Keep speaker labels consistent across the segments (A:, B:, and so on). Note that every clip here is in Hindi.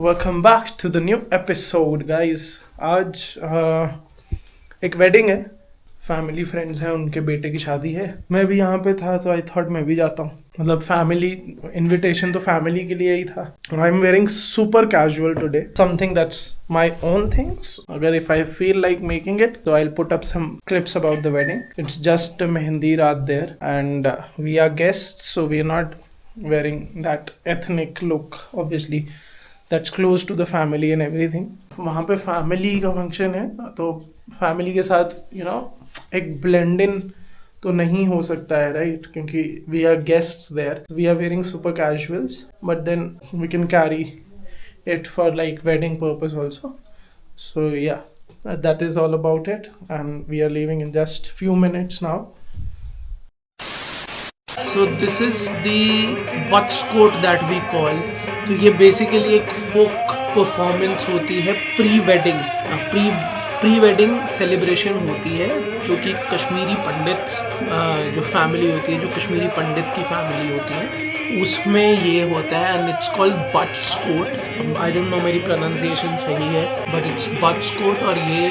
A: Welcome back to the new episode guys. आज एक वेडिंग है, फैमिली फ्रेंड्स हैं, उनके बेटे की शादी है। मैं भी यहाँ पे था तो आई थॉट मैं भी जाता हूँ। मतलब फैमिली इनविटेशन तो फैमिली के लिए ही था। I am wearing super casual today, something that's my own things. अगर if I feel like making it तो I will put up some clips about the wedding. It's just mehndi raat there and we are guests, so we are not wearing that ethnic look obviously, that's close to the family and everything. वहाँ पे फैमिली का फंक्शन है तो फैमिली के साथ एक ब्लेंड इन तो नहीं हो सकता है, राइट? क्योंकि we are guests there, we are wearing super casuals, but then we can carry it for like wedding purpose also. So yeah, that is all about it, and we are leaving in just few minutes now. So this is the butch-coat that we call. तो ये बेसिकली एक फोक परफॉर्मेंस होती है प्री वेडिंग सेलिब्रेशन होती है, जो कि कश्मीरी पंडित्स जो फैमिली होती है, जो कश्मीरी पंडित की फैमिली होती है, उसमें ये होता है एंड इट्स कॉल्ड बटच-कोट। आई डोंट नो मेरी प्रोनाउंसिएशन सही है, बट इट्स बटच-कोट। और ये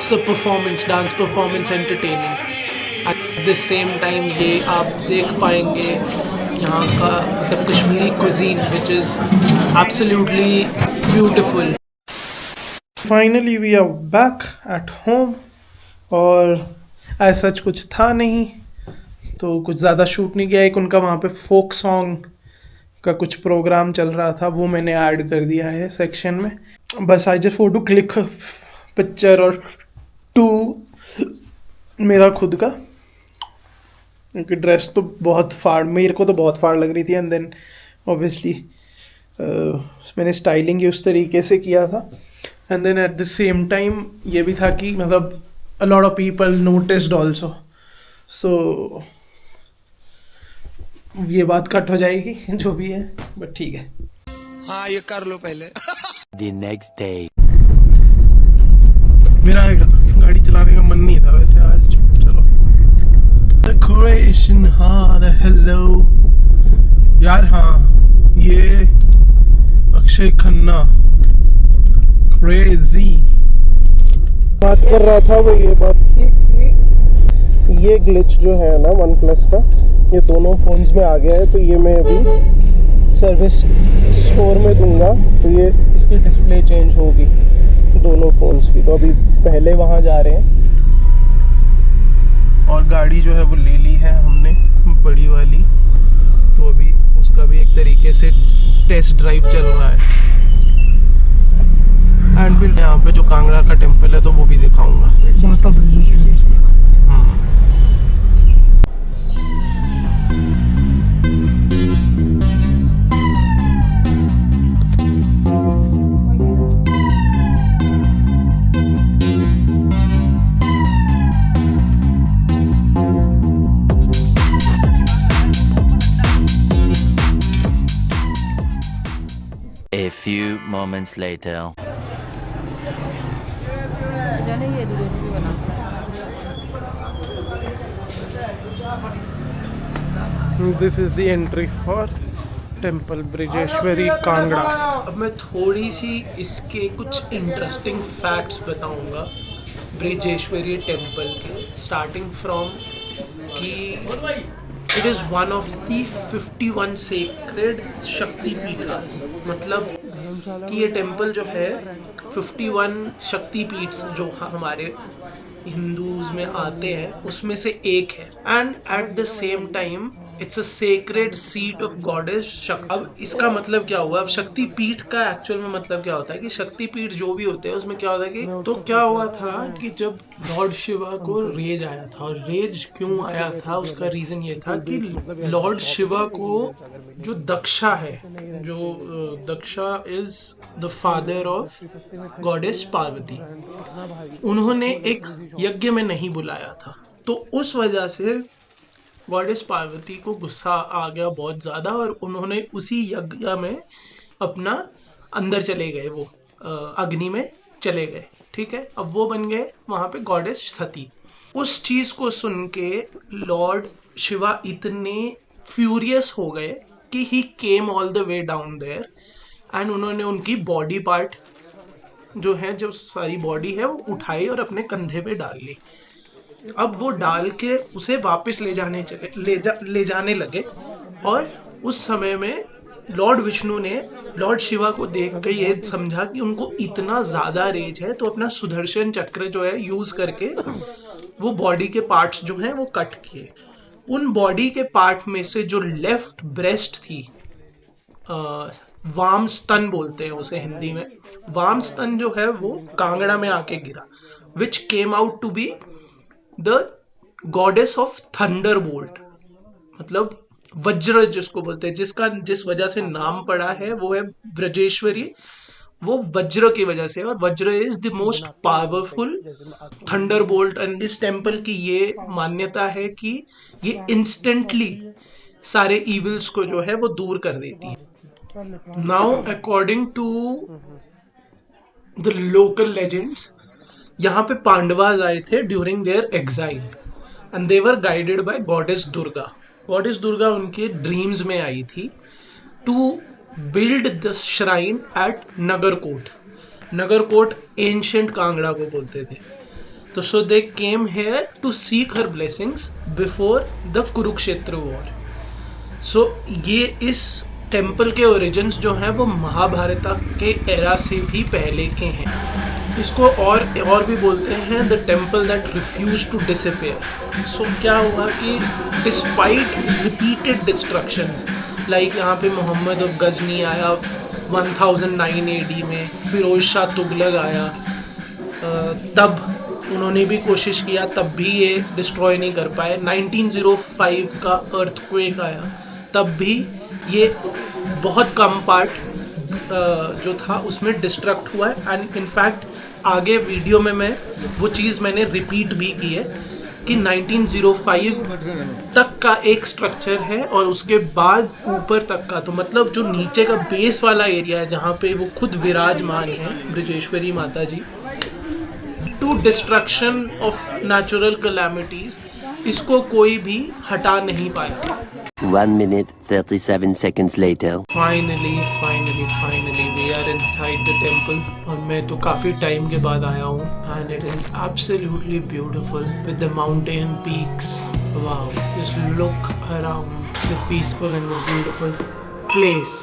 A: सब performance, dance performance, entertaining at the same time. ये आप देख पाएंगे यहाँ का मतलब Kashmiri cuisine which is absolutely beautiful. Finally we are back at home और ऐसा कुछ था नहीं तो कुछ ज़्यादा शूट नहीं किया। एक उनका वहाँ पे फोक सॉन्ग का कुछ प्रोग्राम चल रहा था, वो मैंने ऐड कर दिया है सेक्शन में। बस I just want to click picture और टू मेरा खुद का, क्योंकि ड्रेस तो मेरे को तो बहुत फाड़ लग रही थी। एंड देन ऑब्वियसली मैंने स्टाइलिंग ही उस तरीके से किया था। And then at the same time ये भी था कि मतलब a lot of people noticed also. So ये बात कट हो जाएगी जो भी है, बट ठीक है।
B: हाँ, ये कर लो पहले।
C: The next day.
A: मेरा गाड़ी चलाने का मन नहीं था वैसे आज। चलो डेकोरेशन, हाँ हेलो यार, हाँ ये अक्षय खन्ना क्रेजी बात कर रहा था। वो ये बात थी कि ये ग्लिच जो है ना वन प्लस का, ये दोनों फोन्स में आ गया है। तो ये मैं अभी सर्विस स्टोर में दूंगा तो ये इसकी डिस्प्ले चेंज होगी दोनों फोन्स की। तो अभी पहले वहाँ जा रहे हैं और गाड़ी जो है वो ले ली है हमने, बड़ी वाली। तो अभी उसका भी एक तरीके से टेस्ट ड्राइव चल रहा है। एंड फिर यहाँ पे जो कांगड़ा का टेम्पल है तो वो भी दिखाऊंगा।
C: A few moments later.
A: This is the entry for temple Brijeshwari Kangra. अब मैं थोड़ी सी इसके कुछ इंटरेस्टिंग फैक्ट्स बताऊंगा ब्रिजेश्वरी टेम्पल के, स्टार्टिंग फ्रॉम कि it is one of the 51 sacred Shaktipeethas. मतलब कि ये टेम्पल जो है 51 शक्तिपीठ जो हमारे हिंदूज में आते हैं उसमें से एक है। And eight the same time it's a sacred seat of goddess शक्ति। अब इसका मतलब क्या हुआ? अब शक्ति पीठ का एक्चुअल में मतलब क्या होता है कि शक्ति पीठ जो भी होते हैं उसमें क्या होता है कि तो क्या हुआ था कि जब लॉर्ड शिवा को रेज आया था, और रेज क्यों आया था उसका रीजन ये था कि लॉर्ड शिवा को जो दक्षा है, जो Daksha is the father of goddess Parvati, उन्होंने एक यज्ञ में नहीं बुलाया था। तो उस वजह से गॉडेस पार्वती को गुस्सा आ गया बहुत ज़्यादा, और उन्होंने उसी यज्ञ में अपना अंदर चले गए, वो अग्नि में चले गए। ठीक है, अब वो बन गए वहाँ पे गॉडेस सती। उस चीज़ को सुन के लॉर्ड शिवा इतने फ्यूरियस हो गए कि he came all the way down there and उन्होंने उनकी बॉडी पार्ट जो है, जो सारी बॉडी है, वो उठाई और अपने कंधे पे डाल ली। अब वो डाल के उसे वापस ले जाने लगे। और उस समय में लॉर्ड विष्णु ने लॉर्ड शिवा को देख के ये समझा कि उनको इतना ज़्यादा रेज है, तो अपना सुदर्शन चक्र जो है यूज़ करके वो बॉडी के पार्ट्स जो हैं वो कट किए। उन बॉडी के पार्ट में से जो लेफ्ट ब्रेस्ट थी, वाम स्तन बोलते हैं उसे हिंदी में, वाम स्तन जो है वो कांगड़ा में आके गिरा, which came out to be the goddess of thunderbolt, मतलब वज्र जिसको बोलते हैं, जिस वजह से नाम पड़ा है वो है ब्रजेश्वरी, वो वज्र की वजह से। और वज्र is the most powerful Thunderbolt. And इस टेम्पल की ये मान्यता है कि ये इंस्टेंटली सारे इविल्स को जो है वो दूर कर देती है। Now according to the local legends, यहाँ पे पांडवाज आए थे during their exile and they were guided by goddess Durga. Goddess Durga उनके ड्रीम्स में आई थी to build the shrine at Nagarkot. Nagarkot ancient Kangra को बोलते थे। तो so they came here to seek her blessings before the Kurukshetra war. So ये इस टेम्पल के ओरिजिन्स जो हैं वो महाभारत के एरा से भी पहले के हैं। इसको और भी बोलते हैं the temple that refuse to disappear. So क्या हुआ कि डिस्पाइट रिपीटेड डिस्ट्रक्शंस, लाइक यहाँ पे मोहम्मद ऑफ गजनी आया 1009 AD में, फिरोज शाह तुगलक आया, तब उन्होंने भी कोशिश किया, तब भी ये डिस्ट्रॉय नहीं कर पाए। 1905 का अर्थक्वेक आया, तब भी ये बहुत कम पार्ट जो था उसमें डिस्ट्रक्ट हुआ है। एंड इनफैक्ट आगे वीडियो में मैं वो चीज़ मैंने रिपीट भी की है कि 1905 तक का एक स्ट्रक्चर है और उसके बाद ऊपर तक का, तो मतलब जो नीचे का बेस वाला एरिया है जहाँ पे वो खुद विराजमान है Brajeshwari Mata ji, to destruction of natural calamities, इसको कोई भी हटा नहीं पाया।
C: 1 minute 37 seconds later.
A: Finally we are inside the temple और मैं तो काफ़ी टाइम के बाद आया हूँ and it is absolutely beautiful with the mountain peaks. Wow, just look around the peaceful and the beautiful place.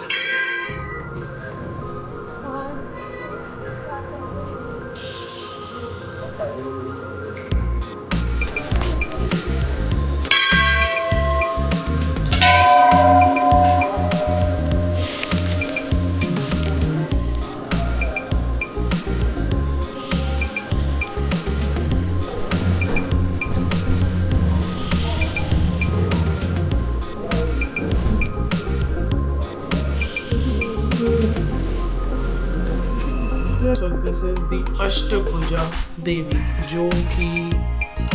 A: So this is the Ashtabhuja देवी, जो कि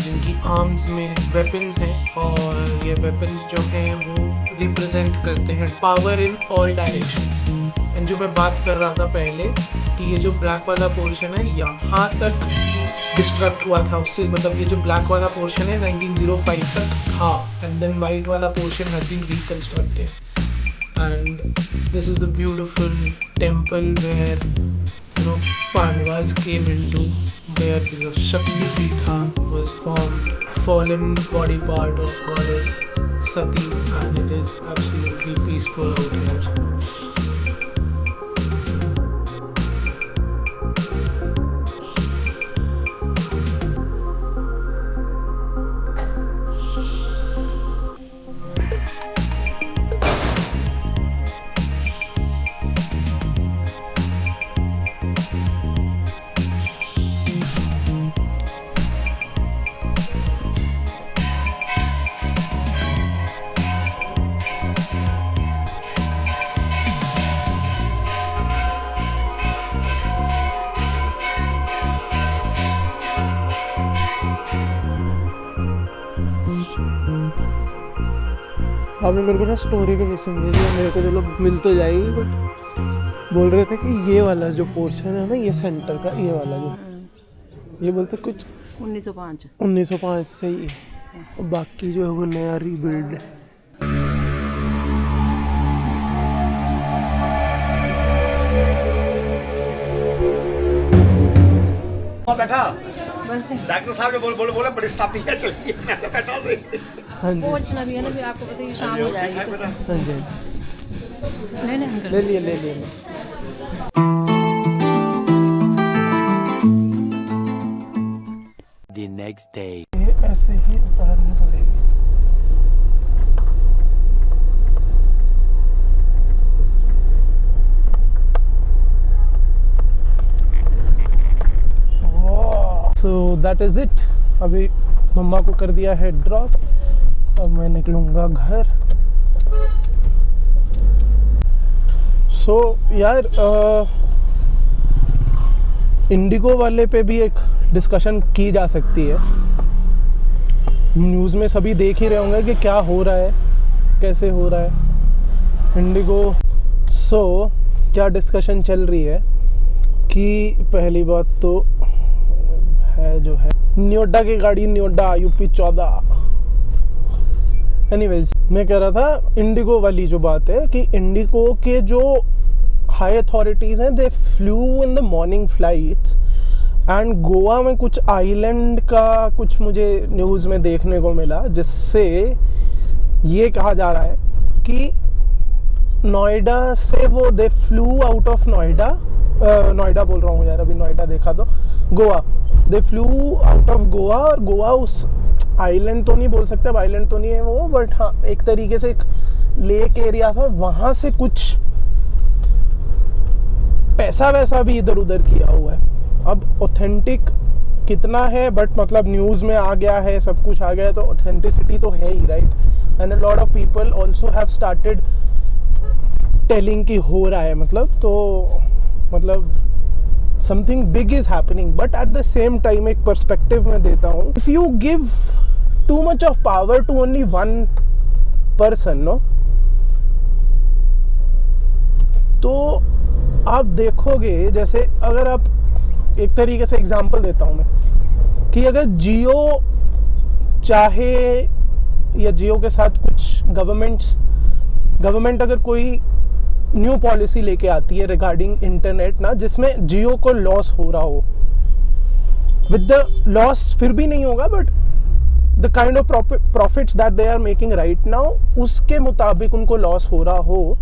A: जिनकी आर्म्स में वेपन्स हैं और ये वेपन्स जो हैं वो रिप्रेजेंट करते हैं power in all directions. And जो मैं बात कर रहा था पहले कि ये जो ब्लैक वाला पोर्शन है यहाँ तक डिस्ट्रक्ट हुआ था, उससे मतलब ये जो ब्लैक वाला पोर्शन है 1905 तक था, एंड देन वाइट वाला portion has been reconstructed. And this is the beautiful temple where Pandavas came into, where the Shakti Pitha was formed, fallen body part of goddess Sati, and it is absolutely peaceful out here. आपने मेरे को ना स्टोरी भी नहीं सुननी थी, मेरे को चलो मिल तो जाएगी, बट बोल रहे थे कि ये वाला जो पोर्शन है ना, ये सेंटर का ये वाला जो ये बोलते कुछ 1905 से ही है, बाकी जो है वो नया रीबिल्ड है।
D: बैठा
E: बस जी
D: डॉक्टर साहब ने बोले बड़ी स्थापी है चलिए मैं तो बैठा हूँ।
A: हाँ जी
E: पहुंचना भी है ना, फिर आपको पता है कि शाम हो जाएगी तो।
A: हाँ जी
E: नहीं नहीं अंकल,
A: ले लिए
C: The next day.
A: ये ऐसे ही उतारनी पड़ेगी। So that is it. अभी मम्मा को कर दिया है ड्रॉप, अब मैं निकलूँगा घर। सो यार इंडिगो वाले पे भी एक डिस्कशन की जा सकती है। न्यूज़ में सभी देख ही रहे होंगे कि क्या हो रहा है, कैसे हो रहा है इंडिगो। सो क्या डिस्कशन चल रही है कि पहली बात तो है जो है न्योडा की गाड़ी, न्योडा यूपी 14। एनीवेज मैं कह रहा था इंडिगो वाली जो बात है कि इंडिगो के जो हाई अथॉरिटीज़ हैं दे flu in the morning flights and Goa में कुछ आइलैंड का कुछ मुझे न्यूज़ में देखने को मिला, जिससे ये कहा जा रहा है कि नोएडा से वो दे flu out of Noida, Noida बोल रहा हूँ यार, अभी नोएडा देखा तो गोवा, दे फ्लू आउट ऑफ गोवा। और गोवा उस आइलैंड तो नहीं बोल सकते, अब आइलैंड तो नहीं है वो, बट हाँ एक तरीके से एक लेक एरिया था, वहाँ से कुछ पैसा वैसा भी इधर उधर किया हुआ है। अब ऑथेंटिक कितना है, बट मतलब न्यूज़ में आ गया है, सब कुछ आ गया है, तो ऑथेंटिसिटी तो है ही, right. And a lot of people also have started telling कि हो रहा है, मतलब something big is happening. But at the same time एक पर्सपेक्टिव में देता हूँ, if you give too much of power to only one person, no, तो आप देखोगे, जैसे अगर आप एक तरीके से एग्जांपल देता हूँ मैं, कि अगर जियो चाहे या जियो के साथ कुछ गवर्नमेंट अगर कोई न्यू पॉलिसी लेके आती है रिगार्डिंग इंटरनेट ना, जिसमें जियो को लॉस हो रहा हो, विद द लॉस फिर भी नहीं होगा, but the kind of profits that they are making right now, उसके मुताबिक उनको लॉस हो रहा हो,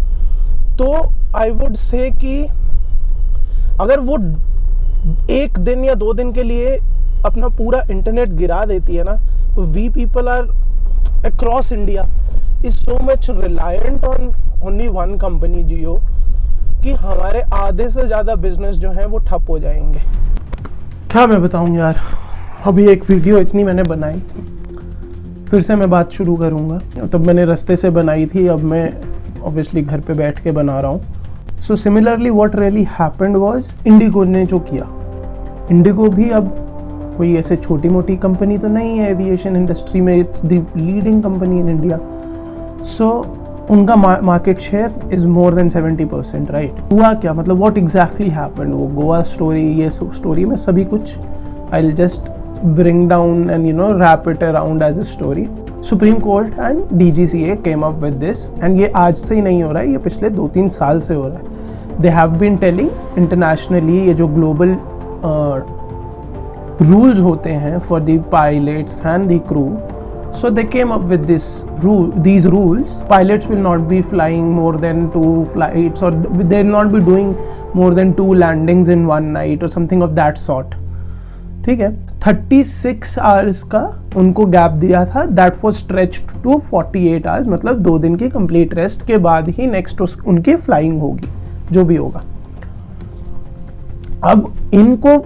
A: तो आई वुड से कि अगर वो एक दिन या 2 दिन के लिए अपना पूरा इंटरनेट गिरा देती है ना, तो we people are across India is so much reliant on only one company Jio, कि हमारे आधे से ज़्यादा बिजनेस जो हैं वो ठप हो जाएंगे। क्या मैं बताऊं यार, अभी एक वीडियो इतनी मैंने बनाई, फिर से मैं बात शुरू करूंगा, तब मैंने रास्ते से बनाई थी, अब मैं ऑब्वियसली घर पे बैठ के बना रहा हूँ। So similarly what really happened was, Indigo ने जो किया, इंडिगो भी अब कोई ऐसे छोटी मोटी कंपनी तो नहीं है एविएशन इंडस्ट्री में, it's the leading company in India. So उनका market share is more than 70%, right. हुआ क्या, मतलब व्हाट एग्जैक्टली हैपेंड, वो गोवा स्टोरी, ये स्टोरी में सभी कुछ I will just bring down and wrap it around as a story. Supreme court and DGCA came up with this, and ये आज से ही नहीं हो रहा है, ये पिछले 2-3 साल से हो रहा है। They have been telling internationally, ये जो ग्लोबल rules होते हैं for the pilots and the crew, so they came up with these rules. Pilots will not be flying more than 2 flights, or they will not be doing more than 2 landings in one night or something of that sort. ठीक है, 36 hours का उनको गैप दिया था, that was stretched to 48 hours, मतलब 2 दिन की complete rest के बाद ही नेक्स्ट उनकी फ्लाइंग होगी, जो भी होगा। अब इनको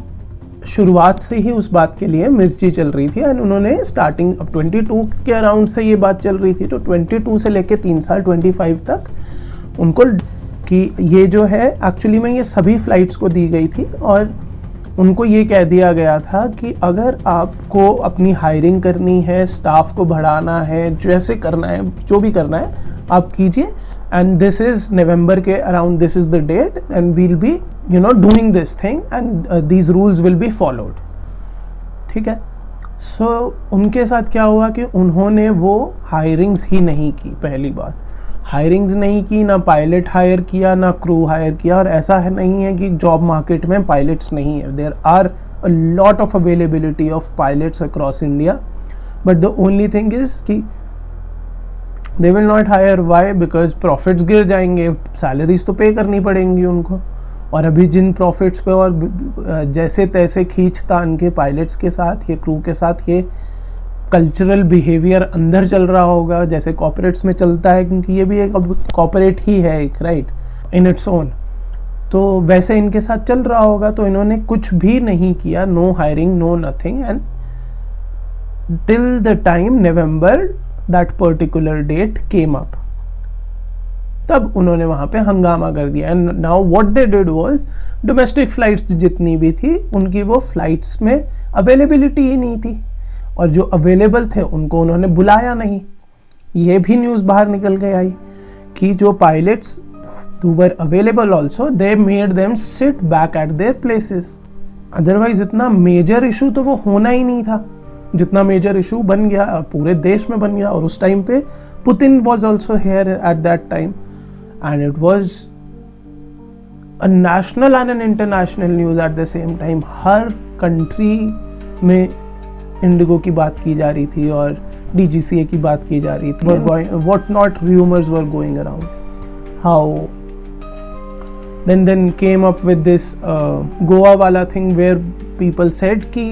A: शुरुआत से ही उस बात के लिए मिर्ची चल रही थी, एंड उन्होंने स्टार्टिंग अब 22 के अराउंड से ये बात चल रही थी, तो 22 से लेके 3 साल 25 तक उनको कि ये जो है एक्चुअली में ये सभी फ्लाइट्स को दी गई थी, और उनको ये कह दिया गया था कि अगर आपको अपनी हायरिंग करनी है, स्टाफ को बढ़ाना है, जैसे करना है, जो भी करना है आप कीजिए, एंड दिस इज नवंबर के अराउंड, this is the date, and we'll be doing this thing, and these rules will be followed. ठीक है, सो उनके साथ क्या हुआ कि उन्होंने वो हायरिंग्स ही नहीं की। पहली बात, हायरिंग्स नहीं की, ना पायलट हायर किया, ना क्रू हायर किया, और ऐसा है नहीं है कि जॉब मार्केट में पायलट्स नहीं है, there are a a lot of availability of pilots across India, but the only thing is कि they will not hire. Why? Because profits गिर जाएंगे, salaries तो पे करनी पड़ेंगी उनको, और अभी जिन profits पे और जैसे तैसे खींच तान के pilots के साथ, ये crew के साथ ये कल्चरल बिहेवियर अंदर चल रहा होगा जैसे कॉर्पोरेट्स में चलता है, क्योंकि ये भी एक कॉर्पोरेट ही है एक, राइट, इन इट्स ओन, तो वैसे इनके साथ चल रहा होगा। तो इन्होंने कुछ भी नहीं किया, no hiring, no nothing, and till the time November that particular date came up, तब उन्होंने वहां पे हंगामा कर दिया। And now what they did was, domestic flights जितनी भी थी उनकी वो फ्लाइट्स में अवेलेबिलिटी ही नहीं थी, और जो अवेलेबल थे उनको उन्होंने बुलाया नहीं। ये भी न्यूज़ बाहर निकल के आई कि जो pilots who were available also, they made them sit back at their places. Otherwise इतना मेजर इशू तो वो होना ही नहीं था जितना मेजर इशू बन गया, पूरे देश में बन गया। और उस टाइम पे Putin was also here at that time, and it was a national and an international news at the same time. Her country में इंडिगो की बात की जा रही थी और DGCA की बात की जा रही थी, what not rumors were going around, how then came up with this Goa wala thing where people said कि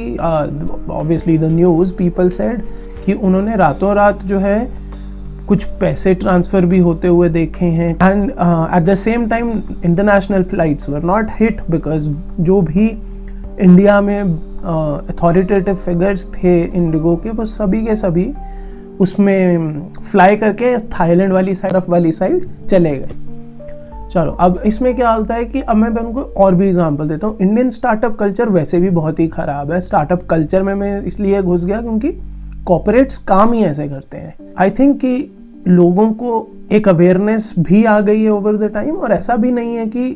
A: obviously the news people said कि उन्होंने रातों रात जो है कुछ पैसे ट्रांसफ़र भी होते हुए देखे हैं, and eight the same time international flights were not hit because जो भी इंडिया में अथॉरिटेटिव फिगर्स थे इंडिगो के वो सभी के सभी उसमें फ्लाई करके थाईलैंड वाली साइड चले गए। चलो अब इसमें क्या होता है कि अब मैं उनको और भी एग्जांपल देता हूँ। इंडियन स्टार्टअप कल्चर वैसे भी बहुत ही ख़राब है। स्टार्टअप कल्चर में मैं इसलिए घुस गया क्योंकि कॉर्पोरेट्स काम ही ऐसे करते हैं। आई थिंक कि लोगों को एक अवेयरनेस भी आ गई है ओवर द टाइम, और ऐसा भी नहीं है कि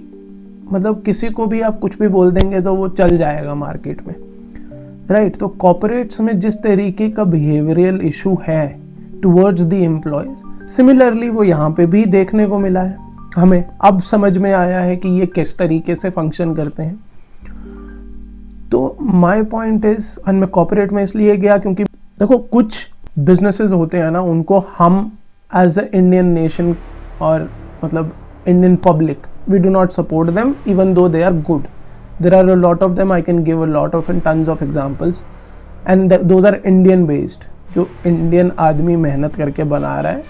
A: मतलब किसी को भी आप कुछ भी बोल देंगे तो वो चल जाएगा मार्केट में, राइट। तो कॉर्पोरेट्स में जिस तरीके का बिहेवियरल इशू है टुवर्ड्स द एम्प्लॉयज, सिमिलरली वो यहाँ पे भी देखने को मिला है। हमें अब समझ में आया है कि ये किस तरीके से फंक्शन करते हैं। तो माय पॉइंट इज, और मैं कॉर्पोरेट में इसलिए गया क्योंकि देखो कुछ बिजनेसेस होते हैं ना, उनको हम एज अ इंडियन नेशन और मतलब Indian public, we do not support them even though they are good. There are a lot of them, I can give a lot of and tons of examples, and those are Indian based, जो इंडियन आदमी मेहनत करके बना रहा है,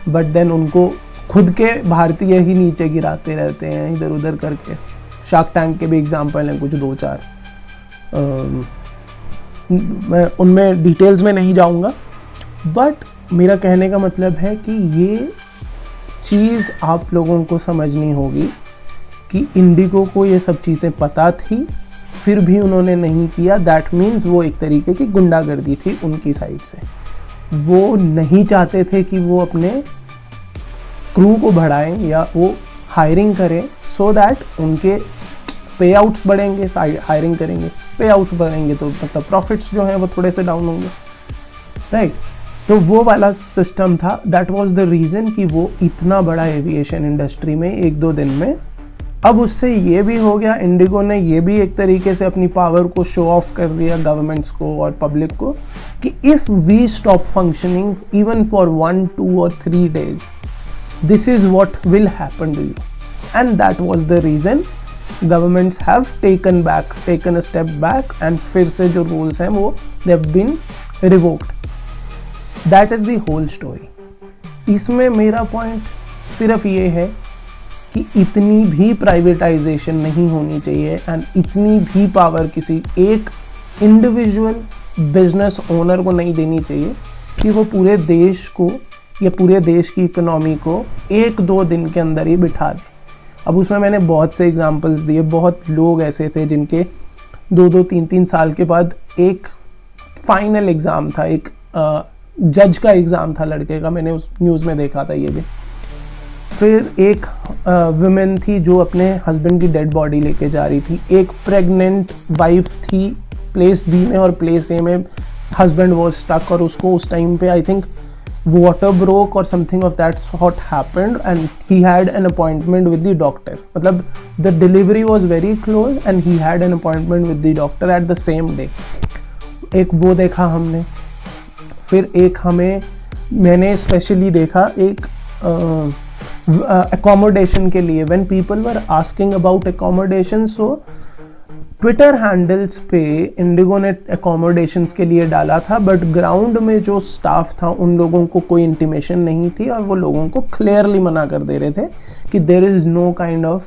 A: बट देन उनको खुद के भारतीय ही नीचे गिराते रहते हैं इधर उधर करके। शार्क टैंक के भी एग्जांपल हैं कुछ 2-4, मैं उनमें डिटेल्स में नहीं जाऊंगा, बट मेरा कहने का मतलब है कि ये चीज़ आप लोगों को समझनी होगी कि इंडिगो को ये सब चीज़ें पता थी, फिर भी उन्होंने नहीं किया। दैट मीन्स वो एक तरीके की गुंडागर्दी थी उनकी साइड से। वो नहीं चाहते थे कि वो अपने क्रू को बढ़ाएं या वो हायरिंग करें सो दैट उनके पे आउट्स बढ़ेंगे। हायरिंग करेंगे, पे आउट्स बढ़ेंगे तो मतलब प्रॉफिट्स जो हैं वो थोड़े से डाउन होंगे, राइट। तो वो वाला सिस्टम था। दैट वाज द रीज़न कि वो इतना बड़ा एविएशन इंडस्ट्री में 1-2 दिन में। अब उससे ये भी हो गया, इंडिगो ने ये भी एक तरीके से अपनी पावर को शो ऑफ कर दिया गवर्नमेंट्स को और पब्लिक को कि if we stop functioning even for 1, 2 और 3 days, this is what will happen to you. And that was the reason governments have taken a step back, and फिर से जो rules हैं वो they have been revoked. That is the whole story. इसमें मेरा पॉइंट सिर्फ ये है कि इतनी भी प्राइवेटाइजेशन नहीं होनी चाहिए, एंड इतनी भी पावर किसी एक इंडिविजुअल बिजनेस ओनर को नहीं देनी चाहिए कि वो पूरे देश को या पूरे देश की इकोनॉमी को 1-2 दिन के अंदर ही बिठा दे। अब उसमें मैंने बहुत से एग्जांपल्स दिए, बहुत लोग ऐसे थे जिनके 2-2, 3-3 साल के बाद एक फाइनल एग्ज़ाम था, एक जज का एग्ज़ाम था लड़के का, मैंने उस न्यूज़ में देखा था ये भी। फिर एक वुमेन थी जो अपने हस्बैंड की डेड बॉडी लेके जा रही थी। एक प्रेग्नेंट वाइफ थी प्लेस बी में, और प्लेस ए में हस्बैंड वॉज स्टक, और उसको उस टाइम पे I think water broke or something of that sort happened, and he had an appointment with the doctor. मतलब the delivery was very close and he had an appointment with the doctor at the same day. एक वो देखा हमने, फिर एक मैंने स्पेशली देखा एक accommodation के लिए, when people were asking about accommodation, so Twitter handles पे इंडिगो ने अकोमोडेशंस के लिए डाला था, बट ग्राउंड में जो स्टाफ था उन लोगों को कोई इंटीमेशन नहीं थी और वो लोगों को क्लियरली मना कर दे रहे थे कि there is no kind of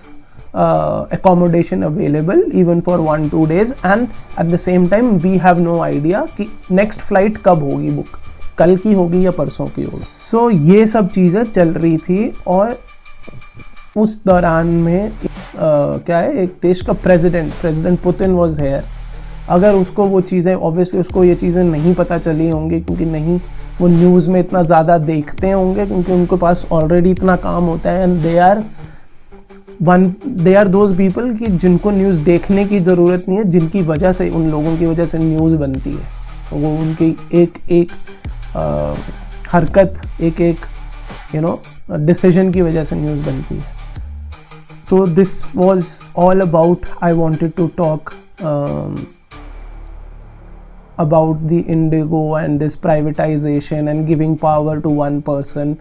A: accommodation available even for 1-2 days, and at the same time we have no idea कि next flight कब होगी बुक, कल की होगी या परसों की होगी. सो ये सब चीज़ें चल रही थी और उस दौरान में क्या है, एक देश का प्रेसिडेंट पुतिन वाज हेयर. अगर उसको वो चीज़ें, ऑब्वियसली उसको ये चीज़ें नहीं पता चली होंगी क्योंकि नहीं वो न्यूज़ में इतना ज़्यादा देखते होंगे क्योंकि उनके पास ऑलरेडी इतना काम होता है, and they are those people कि जिनको न्यूज़ देखने की ज़रूरत नहीं है, जिनकी वजह से, उन लोगों की वजह से न्यूज़ बनती है. तो वो उनकी एक हरकत, एक डिसीजन की वजह से न्यूज़ बनती है. So this was all about, I wanted to talk about the Indigo and this privatization and giving power to one person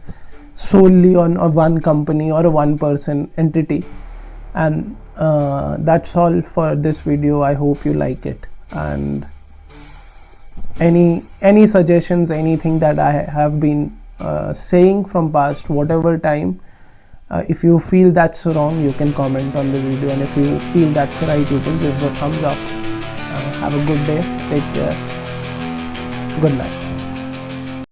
A: solely on one company or a one person entity, and that's all for this video. I hope you like it, and any suggestions, anything that I have been saying from past whatever time, if you feel that's wrong, you can comment on the video, and if you feel that's right, you can give a thumbs up. Have a good day, take care, good night.